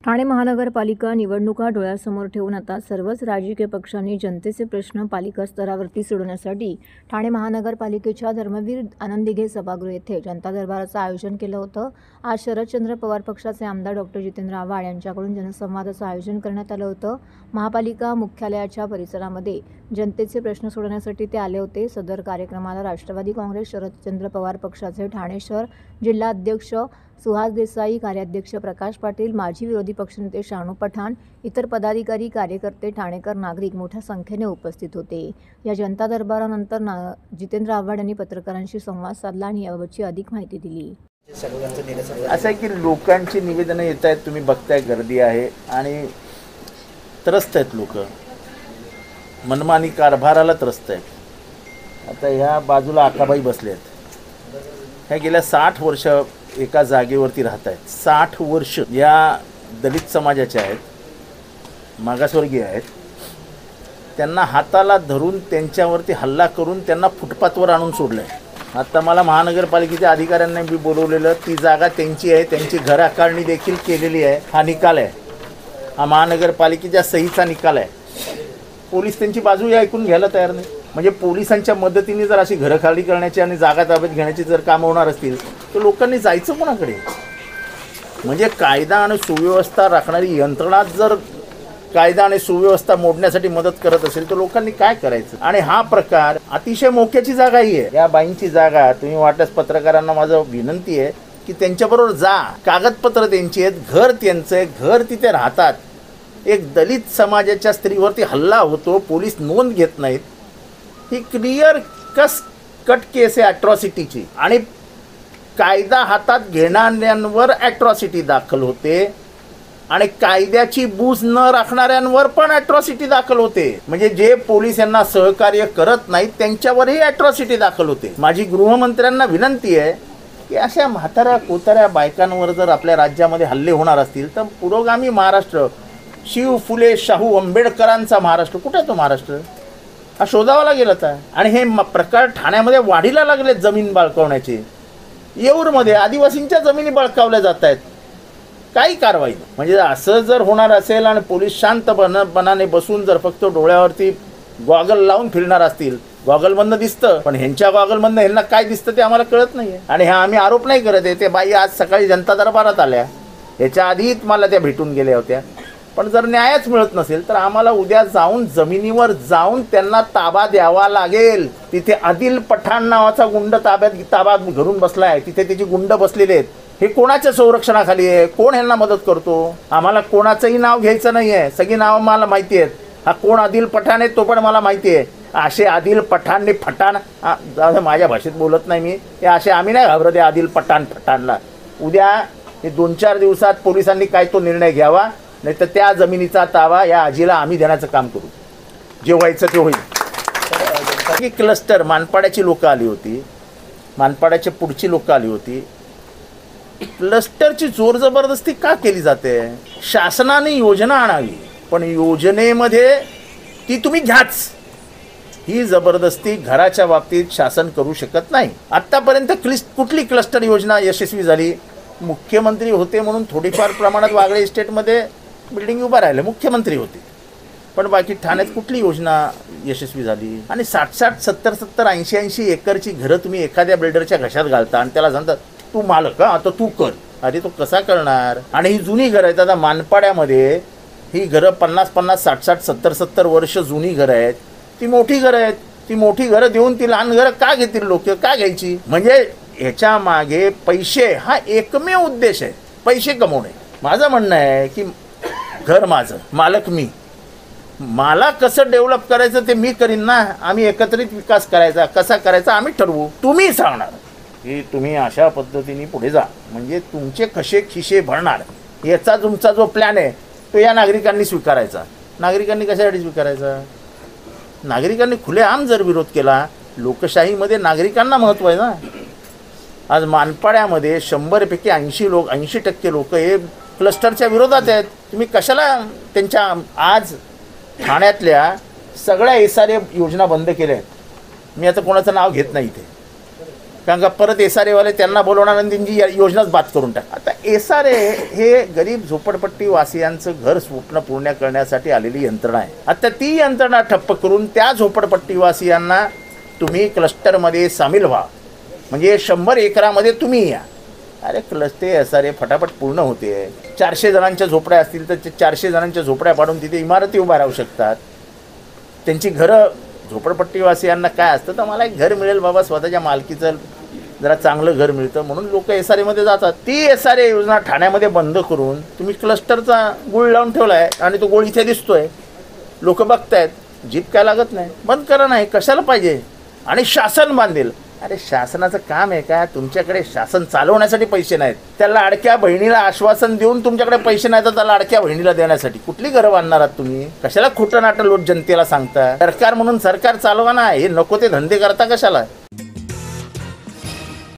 ठाणे महानगरपालिका निवडणुका डोळ्यासमोर ठेवून आता सर्वच राजकीय पक्षांनी जनतेचे प्रश्न पालिका स्तरावरती सोडवण्यासाठी ठाणे महानगरपालिकेच्या धर्मवीर आनंद दिघे सभागृह येथे जनता दरबाराचं आयोजन केलं होतं। आज शरदचंद्र पवार पक्षाचे आमदार डॉक्टर जितेंद्र आव्हाड यांच्याकडून जनसंवादाचं आयोजन करण्यात आलं होतं। महापालिका मुख्यालयाच्या परिसरामध्ये जनतेचे प्रश्न सोडवण्यासाठी ते आले होते। सदर कार्यक्रमाला राष्ट्रवादी काँग्रेस शरदचंद्र पवार पक्षाचे ठाणे शहर जिल्हा अध्यक्ष सुहास देसाई, कार्याध्यक्ष प्रकाश पाटील, माजी विरोधी पक्षनेते शानू पठाण, इतर पदाधिकारी, कार्यकर्ते, ठाणेकर, नागरिक मोठ्या संख्येने उपस्थित होते। या जनता दरबारानंतर जितेंद्र आव्हाड यांनी पत्रकारांशी संवाद साधला आणि याबाबतची अधिक माहिती दिली। असं आहे की लोकांची निवेदनं येत आहेत, तुम्ही बघताय गर्दी आहे आणि त्रस्त आहेत लोक, मनमानी कारभाराला त्रस्त आहेत। आता ह्या बाजूला आकाबाई बसले आहेत, ह्या गेल्या 60 वर्ष एका जागेवरती राहत आहेत। 60 वर्ष या दलित समाजाच्या आहेत, मागासवर्गीय आहेत। त्यांना हाताला धरून त्यांच्यावरती हल्ला करून त्यांना फुटपाथवर आणून सोडलं आहे। आता मला महानगरपालिकेच्या अधिकाऱ्यांनी बी बोलवलेलं, ती जागा त्यांची आहे, त्यांची घर आकारणी देखील केलेली आहे। हा निकाल आहे, हा महानगरपालिकेच्या सहीचा निकाल आहे। पोलीस त्यांची बाजू ऐकून घ्यायला तयार नाही। म्हणजे पोलिसांच्या मदतीने जर अशी घरं खाली करण्याची आणि जागा ताब्यात घेण्याची जर कामं होणार असतील तर लोकांनी जायचं कोणाकडे? म्हणजे कायदा आणि सुव्यवस्था राखणारी यंत्रणा जर कायदा आणि सुव्यवस्था मोडण्यासाठी मदत करत असेल तर लोकांनी काय करायचं? आणि हा प्रकार अतिशय मोक्याची जागा ही आहे। या बाईंची जागा, तुम्ही वाटल्यास पत्रकारांना माझं विनंती आहे की त्यांच्याबरोबर जा, कागदपत्र त्यांची आहेत, घर त्यांचं आहे, घर तिथे राहतात। एक दलित समाजाच्या स्त्रीवरती हल्ला होतो, पोलीस नोंद घेत नाहीत। ही क्लिअर कट केस आहे अट्रॉसिटीची, आणि कायदा हातात घेणाऱ्यांवर अट्रॉसिटी दाखल होते आणि कायद्याची बूज न राखणाऱ्यांवर पण अट्रॉसिटी दाखल होते। म्हणजे जे पोलीस यांना सहकार्य करत नाहीत त्यांच्यावरही अट्रॉसिटी दाखल होते। माझी गृहमंत्र्यांना विनंती आहे की अशा म्हाताऱ्या कोताऱ्या बायकांवर जर आपल्या राज्यामध्ये हल्ले होणार असतील तर पुरोगामी महाराष्ट्र, शिव फुले शाहू आंबेडकरांचा महाराष्ट्र, कुठे तो महाराष्ट्र? हा शोधावा लागेल आता। आणि हे प्रकार ठाण्यामध्ये वाढीला लागले, जमीन बळकावण्याचे। येऊरमध्ये आदिवासींच्या जमिनी बळकावल्या जात आहेत, काही कारवाई नाही। म्हणजे असं जर होणार असेल आणि पोलीस शांतपणाने बसून जर फक्त डोळ्यावरती गॉगल लावून फिरणार असतील, गॉगलमधन दिसतं पण ह्यांच्या गॉगलमधनं ह्यांना काय दिसतं ते आम्हाला कळत नाही। आणि हा आम्ही आरोप नाही करत आहे, ते बाई आज सकाळी जनता दरबारात आल्या, ह्याच्या आधीच मला त्या भेटून गेल्या होत्या। पण जर न्यायच मिळत नसेल तर आम्हाला उद्या जाऊन जमिनीवर जाऊन त्यांना ताबा द्यावा लागेल। तिथे आदिल पठाण नावाचा गुंड ताबा घरून बसला आहे, तिथे त्याची गुंड बसलेले आहेत। हे कोणाच्या संरक्षणाखाली आहे? कोण ह्यांना मदत करतो? आम्हाला कोणाचंही नाव घ्यायचं नाही आहे, सगळी नावं मला माहिती आहेत। हा कोण आदिल पठाण आहे तो पण मला माहिती आहे। असे आदिल पठाणने फटाण, माझ्या भाषेत बोलत नाही मी, हे असे आम्ही नाही घाबरत आहे आदिल पठाणला। उद्या हे 2-4 दिवसात पोलिसांनी काय तो निर्णय घ्यावा, नाही तर त्या जमिनीचा ताबा या आजीला आम्ही देण्याचं काम करू, जे व्हायचं ते होईल। की क्लस्टर मानपाड्याची लोकं आली होती, मानपाड्याच्या पुढची लोकं आली होती। क्लस्टरची जोर जबरदस्ती का केली जाते? शासनाने योजना आणावी, पण योजनेमध्ये ती तुम्ही घ्याच, ही जबरदस्ती घराच्या बाबतीत शासन करू शकत नाही। आत्तापर्यंत कुठली क्लस्टर योजना यशस्वी झाली? मुख्यमंत्री होते म्हणून थोडीफार प्रमाणात वागळे इस्टेटमध्ये बिल्डिंग उभा राहिले, मुख्यमंत्री होते, पण बाकी ठाण्यात कुठली योजना यशस्वी झाली? आणि 60-60, 70-70, 80-80 एकरची घरं तुम्ही एखाद्या बिल्डरच्या घशात घालता आणि त्याला सांगता तू मालक, आता तू कर। अरे तो कसा करणार? आणि ही जुनी घरं आहेत। आता मानपाड्यामध्ये ही घरं 50-50, 60-60, 70-70 वर्ष जुनी घरं आहेत, ती मोठी घरं आहेत। ती मोठी घरं देऊन ती लहान घरं का घेतील लोक, का घ्यायची? म्हणजे ह्याच्या मागे पैसे हा एकमेव उद्देश आहे, पैसे कमवणे। माझं म्हणणं आहे की घर माझं, मालक मी, मला कसं डेव्हलप करायचं ते मी करीन ना। आम्ही एकत्रित विकास करायचा, कसा करायचा आम्ही ठरवू, तुम्ही सांगणार की तुम्ही अशा पद्धतीने पुढे जा, म्हणजे तुमचे कसे खिशे भरणार याचा तुमचा जो प्लॅन आहे तो या नागरिकांनी स्वीकारायचा। नागरिकांनी कशासाठी स्वीकारायचा? नागरिकांनी खुलेआम जर विरोध केला, लोकशाहीमध्ये नागरिकांना महत्त्व आहे ना। आज मानपाड्यामध्ये 100पैकी 80% लोक हे क्लस्टरच्या विरोधात आहेत। तुम्ही कशाला त्यांच्या, आज ठाण्यातल्या सगळ्या SRA योजना बंद केल्या आहेत। मी आता कोणाचं नाव घेत नाही इथे, कारण का परत एसआरएवाले त्यांना बोलवणार आणि त्यांची योजनाच बाद करून टाक. आता एसआरए हे गरीब झोपडपट्टी वासियांचं घर स्वप्न पूर्ण करण्यासाठी आलेली यंत्रणा आहे. आता ती यंत्रणा ठप्प करून त्या झोपडपट्टी वासियांना तुम्ही क्लस्टरमध्ये सामील व्हा, म्हणजे 100 एकरामध्ये तुम्ही या. अरे क्लस्टर एसआरए फटाफट पूर्ण होते. 400 जणांच्या झोपड्या असतील तर 400 जणांच्या झोपड्या पाडून तिथे इमारती उभा राहू शकतात. त्यांची घरं, झोपडपट्टीवासियांना काय असतं तर मला एक घर मिळेल बाबा, स्वतःच्या मालकीचं जरा चांगलं घर मिळतं म्हणून लोक एसआरएमध्ये जातात. ती एसआरए योजना ठाण्यामध्ये बंद करून तुम्ही क्लस्टरचा गुळ लावून ठेवला आहे आणि तो गुळ इथे दिसतोय, लोक बघतायत, जीप काय लागत नाही. बंद करा, नाही कशाला पाहिजे. आणि शासन बांधेल. अरे शासनाचं काम आहे का? तुमच्याकडे शासन चालवण्यासाठी पैसे नाहीत. त्या लाडक्या बहिणीला आश्वासन देऊन तुमच्याकडे पैसे नाहीत तर त्या लाडक्या बहिणीला देण्यासाठी कुठली घरं बांधणार आहात तुम्ही? कशाला खोटं नाटं लोट जनतेला सांगता? सरकार म्हणून सरकार चालवा ना, हे नको ते धंदे करता कशाला?